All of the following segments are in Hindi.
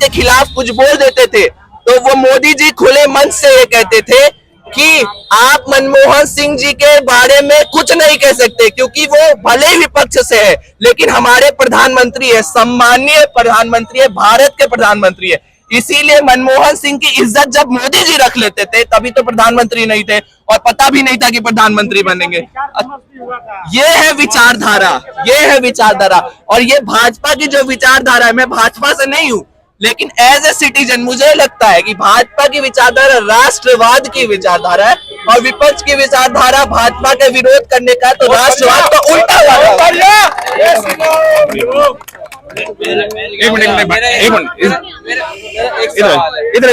के खिलाफ कुछ बोल देते थे तो वो मोदी जी खुले मंच से ये कहते थे कि आप मनमोहन सिंह जी के बारे में कुछ नहीं कह सकते क्योंकि वो भले ही विपक्ष से है लेकिन हमारे प्रधानमंत्री है, सम्मानीय प्रधानमंत्री है, भारत के प्रधानमंत्री है। इसीलिए मनमोहन सिंह की इज्जत जब मोदी जी रख लेते थे तभी तो प्रधानमंत्री नहीं थे और पता भी नहीं था कि प्रधानमंत्री बनेंगे। ये है विचारधारा, ये है विचारधारा। और ये भाजपा की जो विचारधारा है, मैं भाजपा से नहीं हूं लेकिन एज ए सिटीजन मुझे लगता है कि भाजपा की विचारधारा राष्ट्रवाद की विचारधारा है और विपक्ष की विचारधारा भाजपा के विरोध करने का, तो राष्ट्रवाद का उल्टा हुआ। एक मिनट इधर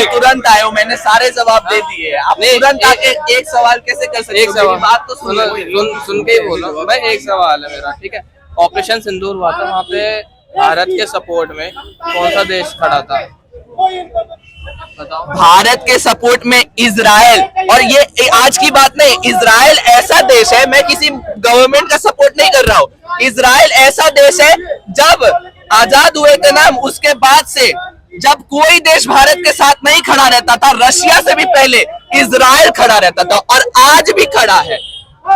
तुरंत आए हो, मैंने सारे जवाब दे दिए, आप तुरंत आके एक सवाल कैसे कर सकते? एक सवाल बात तो सुन के ही बोलो भाई। एक सवाल है मेरा, ठीक है। ऑपरेशन सिंदूर हुआ था, वहाँ पे भारत के सपोर्ट में कौन सा देश खड़ा था? बताओ। भारत के सपोर्ट में इजराइल, और ये आज की बात नहीं, इजराइल ऐसा देश है, मैं किसी गवर्नमेंट का सपोर्ट नहीं कर रहा हूँ, इजराइल ऐसा देश है जब आजाद हुए थे ना, उसके बाद से जब कोई देश भारत के साथ नहीं खड़ा रहता था, रशिया से भी पहले इजराइल खड़ा रहता था और आज भी खड़ा है।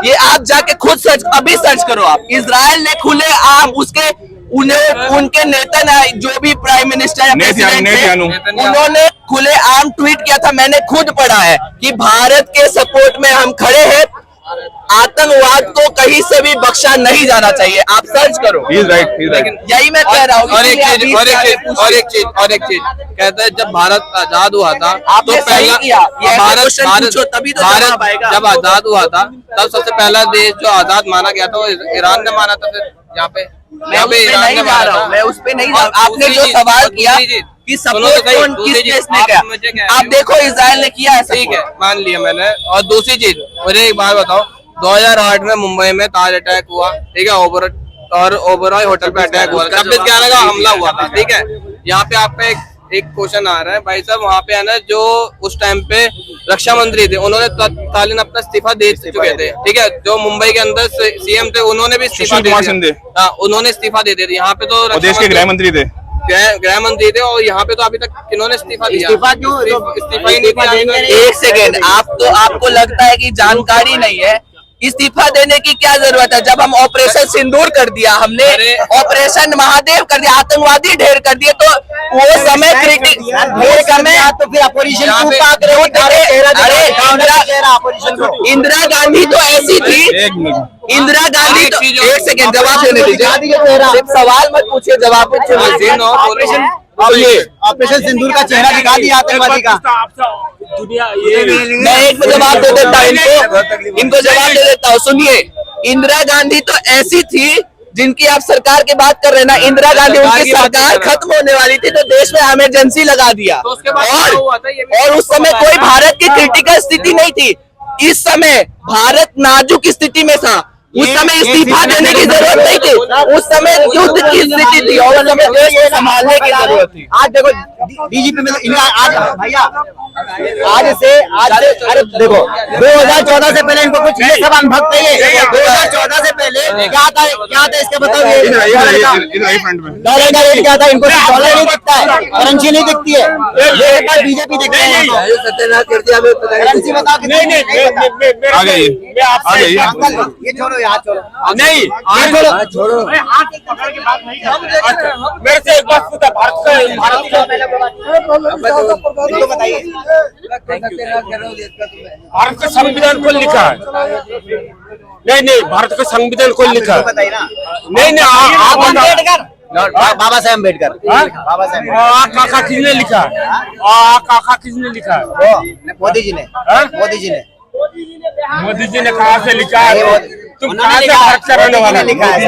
ये आप जाके खुद अभी सर्च करो आप, इजराइल ने खुले आम उनके नेता जो भी प्राइम मिनिस्टर या प्रेसिडेंट थे, उन्होंने खुले आम ट्वीट किया था, मैंने खुद पढ़ा है कि भारत के सपोर्ट में हम खड़े हैं, आतंकवाद को कहीं से भी बख्शा नहीं जाना चाहिए। आप सर्च करो। लेकिन यही मैं कह रहा हूँ। और एक चीज कहते हैं, जब भारत आजाद हुआ था तो पहला भारत जब आजाद हुआ था तब सबसे पहला देश जो आजाद माना गया था वो ईरान ने माना था। फिर यहाँ पे मैं उस पे नहीं, आपने जो सवाल किया कि सपोर्ट किस देश ने किया, आप देखो इजराइल ने किया है। ठीक है, मान लिया मैंने। और दूसरी चीज मुझे एक बात बताओ, 2008 में मुंबई में ताज अटैक हुआ, ठीक है, ओबरॉय होटल पे अटैक हुआ, 26/11 का हमला हुआ था, ठीक है। यहाँ पे आपका एक क्वेश्चन आ रहा है भाई साहब, वहाँ पे है ना जो उस टाइम पे रक्षा मंत्री थे उन्होंने तत्कालीन अपना इस्तीफा दे चुके थे, ठीक है। जो मुंबई के अंदर सीएम थे उन्होंने भी इस्तीफा दे दिया, उन्होंने इस्तीफा दे दिया। यहाँ पे तो देश के गृह मंत्री थे, और यहाँ पे तो अभी तक किन्होंने इस्तीफा दिया? इस्तीफा ही नहीं दिया। एक सेकेंड, आपको लगता है कि जानकारी नहीं है? इस्तीफा देने की क्या जरूरत है? जब हम ऑपरेशन सिंदूर कर दिया, हमने ऑपरेशन महादेव कर दिया, आतंकवादी ढेर कर दिए, तो वो समय क्रिटिक, वो समय तो फिर ऑपरेशन इंदिरा गांधी तो ऐसी थी, इंदिरा गांधी तो, एक सेकेंड जवाब देने दीजिए, सवाल मत पूछिए, जवाब पूछिए। ऑपरेशन सिंदूर का चेहरा दिखा दिया आतंकवादी का। मैं एक जवाब दे देता हूँ, इनको जवाब दे देता हूँ। सुनिए, इंदिरा गांधी तो ऐसी थी जिनकी आप सरकार की बात कर रहे हैं ना, इंदिरा गांधी, उनकी सरकार खत्म होने वाली थी तो देश में इमरजेंसी लगा दिया, और उस समय कोई भारत की क्रिटिकल स्थिति नहीं थी। इस समय भारत नाजुक स्थिति में था, उस समय इस्तीफा देने की जरूरत नहीं थी, उस समय युद्ध की स्थिति थी और उस समय देश को संभालने की जरूरत थी। आज देखो डीजीपी में आज भैया आज से अरे देखो 2014 से पहले इनको कुछ ये सब अनुभव थे। 2014 से पहले क्या था इसके बताओ, डॉलर का रेट क्या था? इनको डॉलर नहीं दिखता है, करेंसी नहीं दिखती है, ये बीजेपी दिखती है। सत्यानाश कर दिया, करेंसी बताओ कितनी? ये छोड़ो, यहाँ छोड़ो, नहीं छोड़ो, मेरे से एक बात पूछा, बताइए भारत का संविधान कौन लिखा है? नहीं, भारत का संविधान कौन लिखा है? नहीं, आप बाबा साहेब अम्बेडकर। बाबा साहेब काका किसने लिखा है? काका किसने लिखा है? मोदी जी ने। मोदी जी ने कहा से लिखा है? तुम कहाँ से भारत का रहने वाला? लिखा है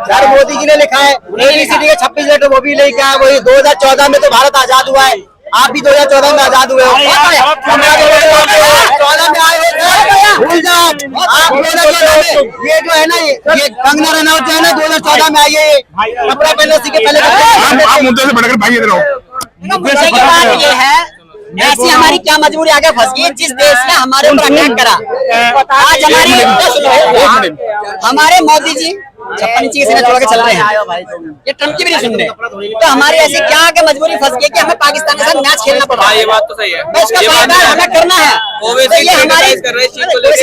सर, मोदी जी ने लिखा है। ABCD के 26 लेटर वो भी लिखा है। वही 2014 में तो भारत आजाद हुआ है, आप भी 2014 में आजाद हुए हो। 2014 में आए हो, भूल जाओ आप। 2014 में ये जो है ना, ये कंगना रनौत जो है ना 2014 में आई है, कपड़ा पहनने से पहले। आप मुद्दे से भटकर भाई इधर आओ। मुद्दे की बात ये है, ऐसी हमारी क्या मजबूरी आगे फंस गई जिस देश ने हमारे ऊपर अटैक करा। आज हमारे मोदी जी 56 इंची की सीना छोड़ के चल रहे हैं, ये ट्रम्प की भी नहीं सुन रहे। तो हमारी ऐसी क्या के मजबूरी फंस गई कि हमें पाकिस्तान के साथ मैच खेलना पड़ रहा है। ये बात तो सही है, तो इसका फायदा हमें करना है। ओवैसी तो ये हमारी कर रहे हैं इस चीज को लेके।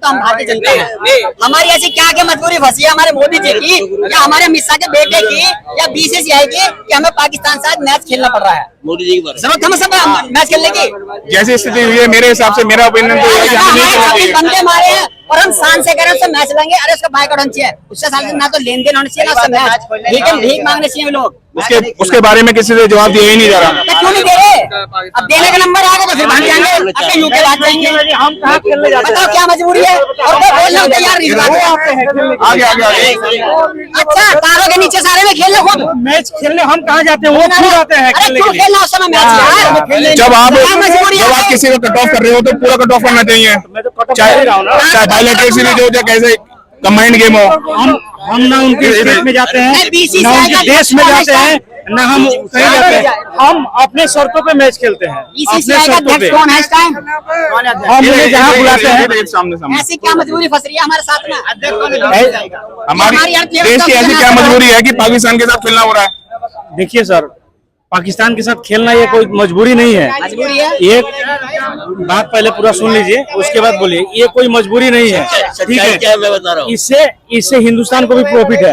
हम भारतीय जनता है, नहीं। हमारी ऐसी क्या के मजबूरी फंसी है हमारे मोदी जी की या हमारे अमित शाह के बेटे की या बीसीसीआई की कि हमें पाकिस्तान के साथ मैच खेलना पड़ रहा है। मोदी जी की बात जरूरत हमें सब मैच खेलने की। जैसी स्थिति हुई है मेरे हिसाब से, मेरा ओपिनियन तो ये है कि हमें नहीं खेलना चाहिए। बंदे मारे हैं और हम शान से करें उससे मैच लेंगे। अरे उसका बाइक होना चाहिए, उससे साल ना तो लेन देन होना चाहिए ना उससे मैच, भीख मांगने चाहिए लोग। उसके बारे में किसी से जवाब दिया ही नहीं जा रहा। तो क्यों नहीं दे रहे? अब देने का नंबर आ गया तो फिर भाग जाएंगे, अपने यूके भाग जाएंगे। हम कहाँ खेलने जाते हैं? बताओ क्या मजबूरी है? और कोई बोलना तैयार नहीं। आगे आगे आगे। अच्छा, तारों के नीचे सारे में खेलने खुद मैच खेलने हम कहाँ जाते हैं, वो खुद आते हैं अरे खेलने क्यों के लिए। खेलना उस समय मैच यार? जब आप क्या मजबूरी है? किसी को कट ऑफ कर रहे हो तो पूरा कट ऑफ करना चाहिए, चाहे बायलैटरल सीरीज हो चाहे कैसे कंबाइंड गेम हो। हम ना उनके स्टेट में जाते हैं, BCCI ना उनके देश में जाते हैं, ना हम कहीं जाते हैं। BCCI हम अपने शर्तों पे मैच खेलते हैं, अपने बीसीसीआई का शर्तों अध्यक्ष पे। कौन है इस टाइम? हम उन्हें जहाँ बुलाते हैं, सामने सामने ऐसी क्या मजबूरी फंस रही है हमारे साथ में? हमारी देश की ऐसी क्या मजबूरी है कि पाकिस्तान के साथ खेलना हो रहा है? देखिए सर, पाकिस्तान के साथ खेलना ये कोई मजबूरी नहीं है। मजबूरी है? एक बात पहले पूरा सुन लीजिए, उसके बाद बोलिए। ये कोई मजबूरी नहीं है, ठीक है? क्या मैं बता रहा हूँ, इससे हिंदुस्तान को भी प्रॉफिट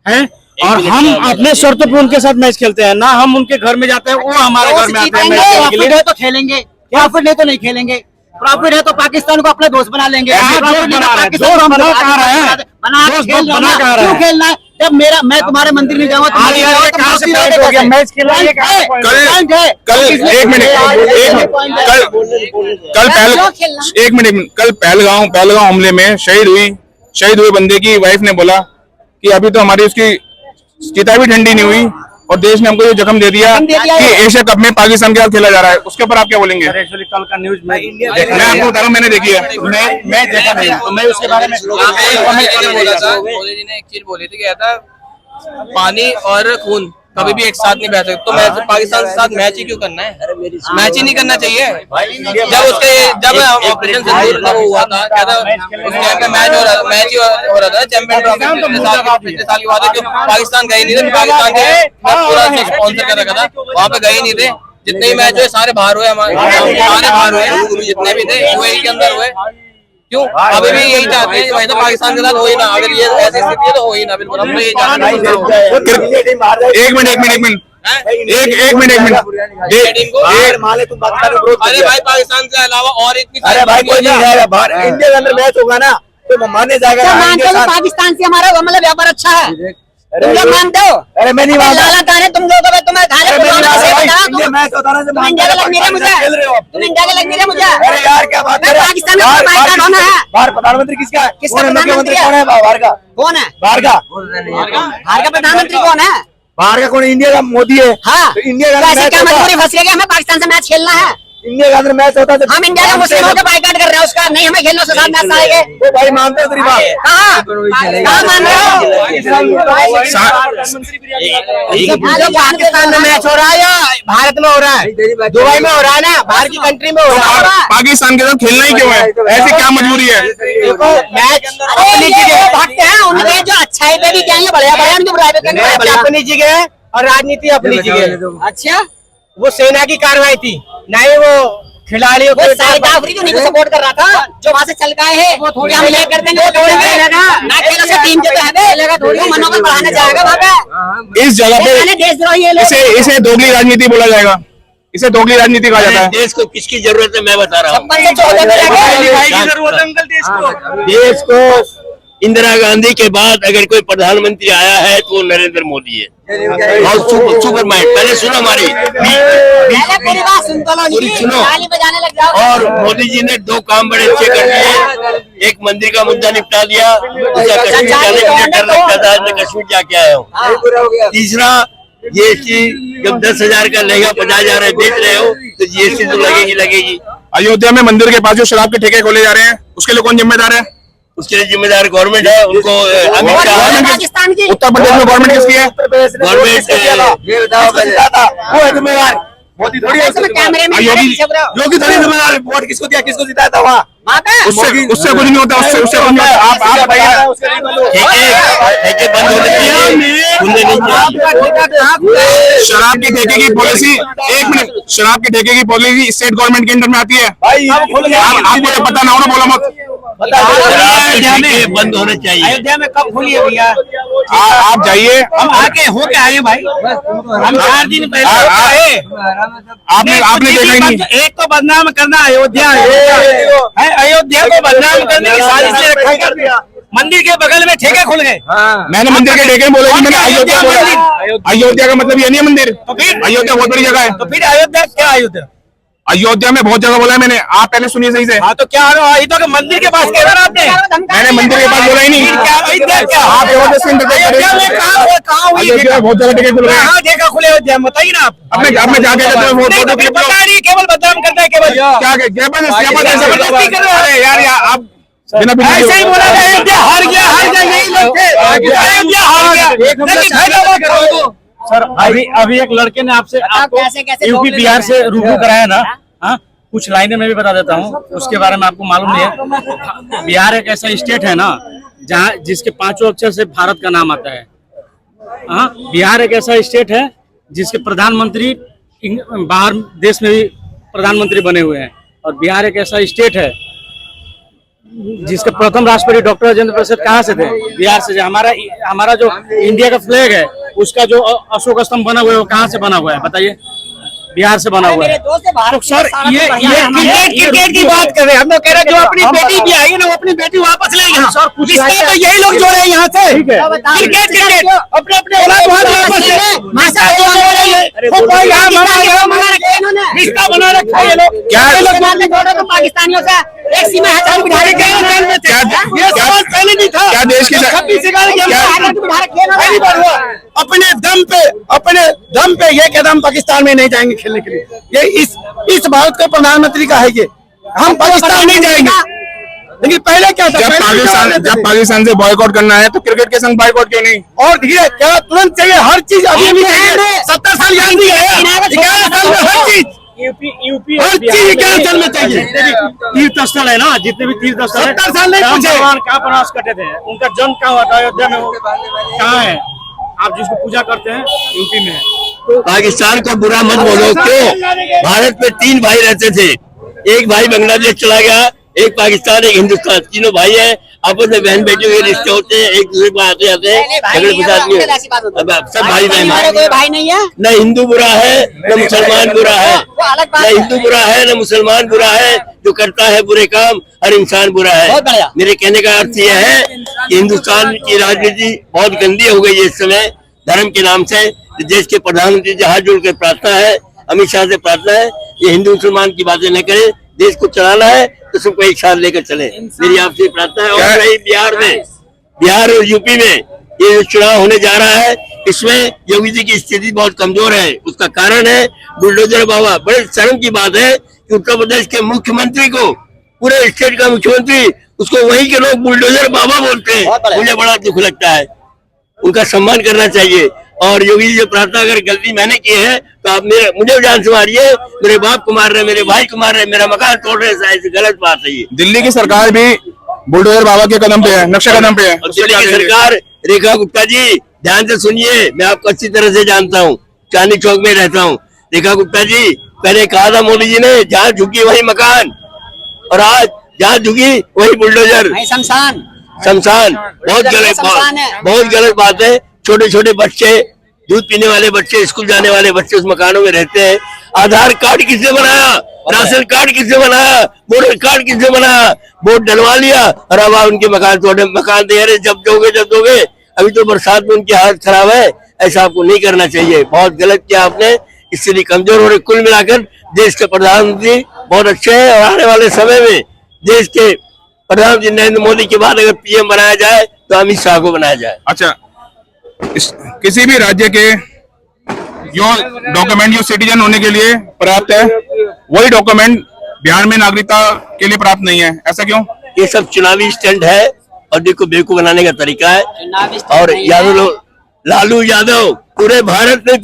है? और हम अपने शर्तों पे उनके साथ मैच खेलते हैं, ना हम उनके घर में जाते हैं, वो हमारे घर में आते हैं मैच खेलने के लिए। प्रॉफिट है तो खेलेंगे, प्रॉफिट नहीं तो नहीं खेलेंगे। प्रॉफिट है तो पाकिस्तान को अपने दोस्त बना लेंगे। हाँ, प्रॉफिट दोस्त नहीं तो बना रहे हैं, पाकिस्तान दोस्त को बना कहाँ रहे हैं? बना के दोस्त खेल लो बना ना। कहाँ रहे क्यों हैं? खेलना है? जब मैं तुम्हारे मंदिर में जाऊंगा, आगे आगे कहाँ से पॉइंट हो गया? मैच खेलना ये कहाँ से point हो गया? कल एक मिनट एक मिनट कल पहलगांव हमले में शहीद हुए बंदे की वाइफ ने बोला कि अभी तो हमारी उसकी चिता भी ठंडी नहीं हुई और देश ने हमको ये जख्म दे दिया कि एशिया कप में पाकिस्तान के साथ खेला जा रहा है। उसके ऊपर आप क्या बोलेंगे? एक्चुअली कल का न्यूज मैं आपको बता रहा हूँ, मैंने देखी है। मैं देखा नहीं, तो मैं उसके बारे में मोदी जी ने एक चीज बोली थी, क्या था, पानी और खून कभी भी एक साथ नहीं बैठ सकते। तो मैच पाकिस्तान के साथ मैच ही क्यों करना है? मैच ही नहीं करना चाहिए। जब ऑपरेशन सिंदूर का हुआ था, क्या था, उस टाइम पे मैच ही हो रहा था चैंपियन ट्रॉफी। पिछले साल की बात है, क्यों पाकिस्तान गए नहीं थे? पाकिस्तान के पूरा स्पॉन्सर कर रखा था, वहाँ पे गए नहीं थे। जितने भी मैच हुए सारे बाहर हुए, हमारे सारे बाहर हुए, जितने भी थे यूएई के अंदर हुए। क्यों अभी भी यही चाहते हैं, वैसे पाकिस्तान के साथ हो ही ना। अगर ये ऐसी स्थिति है तो हो ही ना, बिल्कुल हम तो यही चाहते हैं। एक मिनट अरे भाई, पाकिस्तान के अलावा और इतनी अरे भाई कोई नहीं जाएगा बाहर, इंडिया के अंदर मैच होगा ना तो मानने जाएगा ना, मानते इंडिया हो साथ। पाकिस्तान से हमारा मतलब व्यापार अच्छा है? तुम लोग मानते हो? अरे मैं नहीं मानता। लाला ताने तुम लोग तुम्हें खाने अरे मैं नहीं मानता भाई, बताओ। इंडिया मैच होता ना तो तुम इंडिया के लग नहीं रहे मुझे, खेल रहे हो आप। तुम इंडिया के लग नहीं रहे मुझे। अरे यार क्या बात मैं है? पाकिस्तान में बाइकाट होना है। बाहर प्रधानमंत्री किसका है? किसका कौन है? मुख्यमंत्री प्रधानमंत्री कौन है? बाहर का कौन है? बाहर का भारत का प्रधानमंत्री कौन है? बाहर का कौन है? इंडिया का मोदी है। हाँ, तो इंडिया का तो ऐसी मैच क्या होता, मजबूरी फंस गई कि हमें पाकिस्तान से मैच खेलना है? इंडिया के अंदर मैच होता तो हम इंडिया के मुस्लिमों का बाइकाट कर रहे हैं, उसका नहीं हमें खेलने से साथ मैच आएंगे। वो भाई मानते हो तेरी बात? कहाँ मान रहे हो? जो पाकिस्तान में मैच हो रहा है या भारत में हो रहा है? दुबई में हो रहा है ना, बाहर की कंट्री में हो रहा है। पाकिस्तान के साथ खेलना ही क्यों है? ऐसी क्या मजबूरी है? देखो मैच अपनी जगह भक्त है, उनके जो अच्छाई पे भी जाएंगे, बढ़िया बढ़िया उनकी बुराई पे करेंगे। अपनी जगह और राजनीति अपनी जगह। अच्छा, वो सेना की कार्रवाई थी, नहीं वो खिलाड़ियों वो साइड आफरी जो नहीं सपोर्ट कर रहा था, जो वहाँ से चल गए हैं, कि हम ले कर देंगे ना, खेलों से टीम जो है वो मनोबल बढ़ाने जाएगा वहाँ पे। इस जगह पे देशद्रोही है लोग। इसे दोगली राजनीति बोला जाएगा, इसे दोगली राजनीति कहा जाता है। देश को किसकी जरूरत है मैं बता रहा हूँ। 56 से 14 में लगे। देश को इंदिरा गांधी के बाद अगर कोई प्रधानमंत्री आया है तो वो नरेंद्र मोदी है। और सुपर माइंड, पहले सुनो हमारी, पहले पूरी बात सुन तो लो, पूरी सुनो। ताली बजाने लग जाओ। और मोदी जी ने 2 काम बड़े अच्छे कर दिए। एक मंदिर का मुद्दा निपटा दिया, दूसरा कश्मीर जाने के लिए डर लगता था, मैं कश्मीर जाके आया हूँ। तीसरा जीएसटी जब 10,000 का लेगा 50,000 बेच रहे हो तो जीएसटी तो लगेगी। अयोध्या में मंदिर के पास जो शराब के ठेके खोले जा रहे हैं उसके लिए कौन जिम्मेदार है? उसके लिए जिम्मेदार गवर्नमेंट है, उनको अमित शाह। पाकिस्तान की उत्तर प्रदेश में गवर्नमेंट किसकी है? वो है जिम्मेदार, मोदी थोड़ी है। कैमरे में योगी योगी थोड़ी जिम्मेदार है। वोट किसको दिया, किसको जिताया था? वहाँ उससे कुछ नहीं होता, उससे कुछ नहीं होता। आप बताइए शराब की ठेके की पॉलिसी, एक मिनट, शराब के ठेके की पॉलिसी स्टेट गवर्नमेंट के अंडर में आती है। आपको तो पता ना हो ना, बोला मत। बंद होने चाहिए। अयोध्या में कब खुली है भैया? आप जाइए, हम आके हो के आए भाई, हम 4 दिन पहले आए। आपने देखा ही नहीं। एक तो बदनाम करना अयोध्या है, अयोध्या को बदनाम करने की साजिश से रखा गया। मंदिर के बगल में ठेके खुल गए। मैंने मंदिर के ठेके बोले, मैंने अयोध्या बोला। अयोध्या का मतलब ये नहीं है मंदिर, तो फिर अयोध्या बहुत बड़ी जगह है। तो फिर अयोध्या क्या? अयोध्या में बहुत जगह बोला है मैंने, आप पहले सुनिए सही से। हाँ तो क्या तो मंदिर के पास कह रहा आपने? मैंने मंदिर के पास बोला ही नहीं। क्या आप जबरदस्ती इंटरफेयर कर रहे हैं। अयोध्या में बहुत जगह ठेके खुल गए। कहाँ ठेका खुले अयोध्या में बताइए ना आप। अब मैं जाके फोटो क्लिप पता नहीं, केवल बदनाम करता है केवल। क्या जबरदस्ती कर रहे हैं यार, आप ऐसे ही बोला था अयोध्या हार गया यही लोग थे। अयोध्या हार गया। सर अभी एक लड़के ने आपसे आपको यूपी बिहार से रूबरू कराया ना, हाँ कुछ लाइनें मैं भी बता देता हूँ, उसके बारे में आपको मालूम नहीं है। बिहार एक ऐसा स्टेट है ना जहाँ जिसके 5 अक्षर से भारत का नाम आता है। हाँ, बिहार एक ऐसा स्टेट है जिसके प्रधानमंत्री बाहर देश में भी प्रधानमंत्री बने हुए हैं, और बिहार एक ऐसा स्टेट है जिसके प्रथम राष्ट्रपति डॉक्टर राजेंद्र प्रसाद कहाँ से थे? बिहार से। हमारा जो इंडिया का फ्लैग है उसका जो अशोक स्तंभ बना हुआ है वो कहाँ से बना हुआ है बताइए? बिहार से बना हुआ है। तो सर ये क्रिकेट की बात कर रहे हैं, हम लोग कह रहे हैं जो अपनी बेटी भी आई है ना वो अपनी बेटी वापस ले गया। सर कुछ तो यही लोग जोड़े हैं यहाँ से। क्रिकेट अपने रिश्ता बना रखा है ये लोग। क्या पाकिस्तानियों से एक सीमा पहले नहीं था। क्या देश की अपने दम पे ये कदम पाकिस्तान में नहीं जाएंगे खेलने के लिए। ये इस भारत के प्रधानमंत्री का है ये। हम पाकिस्तान नहीं जाएंगे। लेकिन पहले क्या था? जब पाकिस्तान से बॉयकॉट करना है तो क्रिकेट के संग बॉयकॉट क्यों नहीं? और धीरे क्या तुरंत चाहिए? हर चीज अभी भी चाहिए। 70 साल याद नहीं है, 11 साल में हर चीज यूपी हर चीज 11 साल में चाहिए। तीर्थ स्थल है ना, जितने भी तीर्थ स्थल 70 साल नहीं पूछे कहाँ प्रवास करते थे, उनका जन्म कहाँ हुआ था? अयोध्या में। वो कहाँ है? आप जिसको पूजा करते हैं यूपी में। तो पाकिस्तान को बुरा मत बोलो। क्यों? भारत में 3 भाई रहते थे, एक भाई बांग्लादेश चला गया, एक पाकिस्तान, एक हिंदुस्तान। तीनों भाई हैं, आपस में बहन बेटियों के रिश्ते होते हैं, एक दूसरे को आते जाते हैं, झगड़े फसाद सब भाई बहन। भाई नहीं है, न हिंदू बुरा है न मुसलमान बुरा है, न हिंदू बुरा है न मुसलमान बुरा है। जो करता है बुरे काम हर इंसान बुरा है। मेरे कहने का अर्थ यह है कि हिंदुस्तान की राजनीति बहुत गंदी हो गई है इस समय धर्म के नाम से। देश के प्रधानमंत्री से हाथ जोड़ कर प्रार्थना है, अमित शाह से प्रार्थना है, ये हिंदू मुसलमान की बातें न करें। देश को चलाना है तो सबको एक साथ लेकर चले, मेरी आपसे प्रार्थना है। और रही बिहार और यूपी में ये जो चुनाव होने जा रहा है, इसमें योगी जी की स्थिति बहुत कमजोर है। उसका कारण है बुलडोजर बाबा। बड़े शर्म की बात है कि उत्तर प्रदेश के मुख्यमंत्री को, पूरे स्टेट का मुख्यमंत्री, उसको वहीं के लोग बुलडोजर बाबा बोलते हैं। मुझे बड़ा दुख लगता है, उनका सम्मान करना चाहिए। और योगी जी प्रार्थना अगर गलती मैंने की है तो आप मुझे जान से मारिए, मेरे बाप को मार रहे, मेरे भाई को मार रहे, मेरा मकान तोड़ रहे, ऐसी गलत बात है ये। दिल्ली की सरकार भी बुलडोजर बाबा के कदम पे है, नक्शे कदम पे है। दिल्ली की सरकार, रेखा गुप्ता जी ध्यान से सुनिए, मैं आपको अच्छी तरह से जानता हूँ, चांदनी चौक में रहता हूँ। रेखा गुप्ता जी, पहले कहा था मोदी जी ने जहाँ झुकी वही मकान, और आज जहाँ झुकी वही बुलडोजर शमशान। बहुत गलत बात है। छोटे छोटे बच्चे, दूध पीने वाले बच्चे, स्कूल जाने वाले बच्चे उस मकानों में रहते हैं। आधार कार्ड किसने बनाया? राशन कार्ड किसने बनाया? वोटर कार्ड किसने बनाया? वोट डलवा लिया और अब आप उनके मकान तोड़े, मकान दे रहे, जब दोगे। अभी तो बरसात में उनकी हालत खराब है, ऐसा आपको नहीं करना चाहिए, बहुत गलत किया आपने। इसलिए कमजोर हो रहे। कुल मिलाकर देश के प्रधानमंत्री बहुत अच्छे हैं, और आने वाले समय में देश के प्रधानमंत्री नरेंद्र मोदी के बाद अगर पीएम बनाया जाए तो अमित शाह को बनाया जाए। अच्छा, किसी भी राज्य के जो डॉक्यूमेंट जो सिटीजन होने के लिए प्राप्त है, वही डॉक्यूमेंट बिहार में नागरिकता के लिए प्राप्त नहीं है, ऐसा क्यों? ये सब चुनावी स्टंट है और देखो बेवकूफ बनाने का तरीका है। और लालू यादव पूरे भारत में,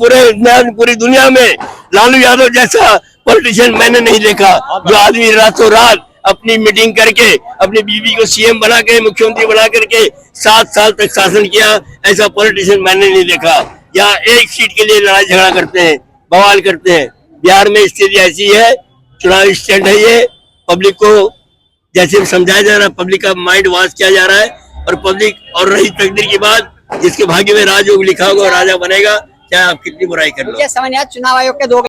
पूरी दुनिया में लालू यादव जैसा पॉलिटिशियन मैंने नहीं देखा, जो आदमी रातों रात अपनी मीटिंग करके अपनी बीवी को सीएम बना के मुख्यमंत्री बना करके 7 साल तक शासन किया, ऐसा पॉलिटिशियन मैंने नहीं देखा। यहाँ एक सीट के लिए लड़ाई झगड़ा करते हैं, बवाल करते हैं। बिहार में स्थिति ऐसी है, चुनावी स्टैंड है ये, पब्लिक को जैसे समझाया जा रहा है, पब्लिक का माइंड वॉश किया जा रहा है, और पब्लिक और रही तकदीर की बात, जिसके भाग्य में राजयोग लिखा होगा राजा बनेगा, चाहे आप कितनी बुराई कर लो। चुनाव आयोग के 2